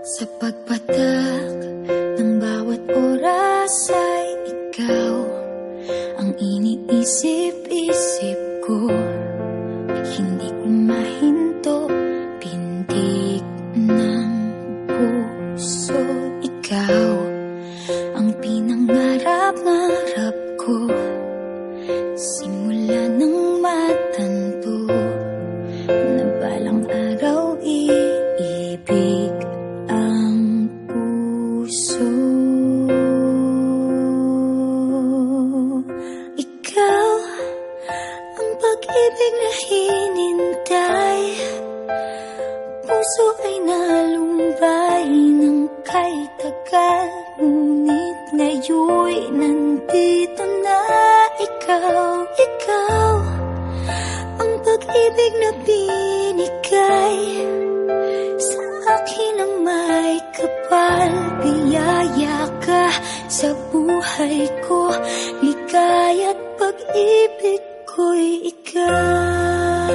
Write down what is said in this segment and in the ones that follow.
Sa pagpatak ng bawat oras ay ikaw ang iniisip-isip ko. Hindi ko mahinto, pintig ng puso. Ikaw ang pinangarap-ngarap ko, simula ng matanto na balang araw iibig ang puso. Ikaw ang pag-ibig na hinintay, puso ay nalumbay ng kay tagal, ngunit ngayon'y nandito na ikaw. Ikaw ang pag-ibig na binigay sa akin ang may kapal. Biyaya ka sa buhay ko, ligaya't pag-ibig ko'y ikaw.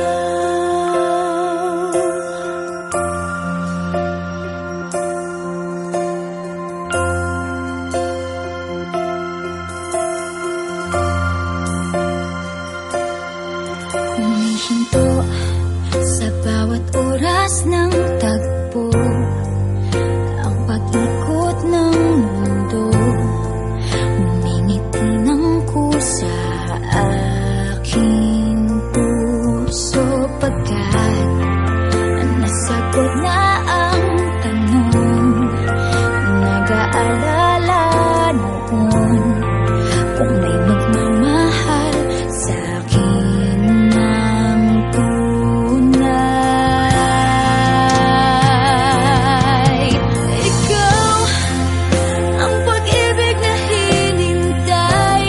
Humihinto sa bawat oras ng tagpo, ang pag-ikot ng mundo, ngumingiti ng kusa aking puso. Pagkat nasagot na ang tanong, nag-aalala noon kung may magmamahal sa'kin ng tunay. Ikaw ang pag-ibig na hinintay,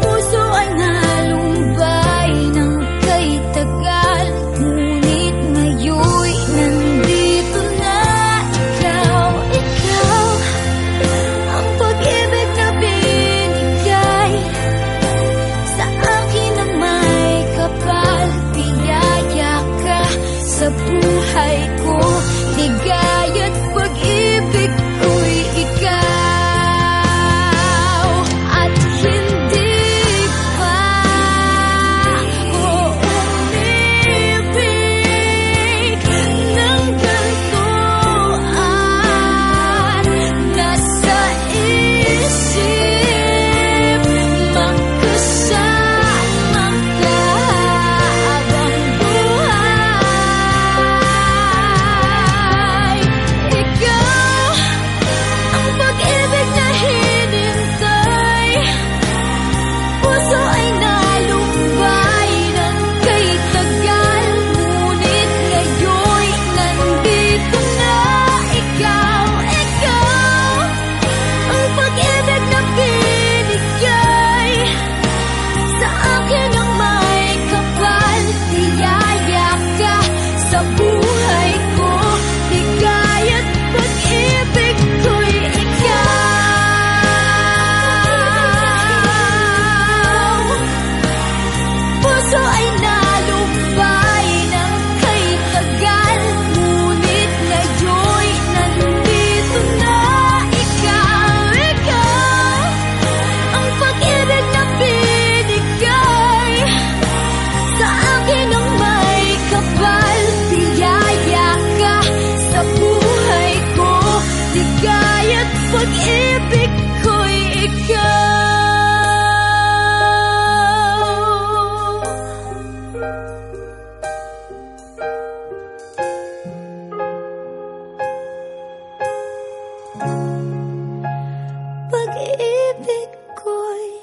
puso ay nalumbay ng kay tagal, ngunit ngayon'y nandito na ikaw. Ikaw ang pag-ibig na binigay sa akin ang may kapal. Biyaya ka sa buhay ko, ligaya't pag-ibig ko'y ikaw. At hindi pa ako umibig ng ganito, at nasa isip magkasama ka habang buhay. Ikaw ang pag-ibig na hinintay, puso ay nalumbay ng kay tagal, ngunit ngayon'y nandito na ikaw. Ikaw ang pag-ibig na binigay sa akin ang may kapal. Biyaya ka sa buhay ko, ligaya't pag-ibig ko'y ikaw. Puso ay nalumbay ng kay tagal, ngunit ngayon'y nandito na ikaw. Ikaw ang pag-ibig na binigay sa akin ang may kapal. Biyaya ka sa buhay ko, ligaya't pag-ibig ko'y ikaw. Pag-ibig ko'y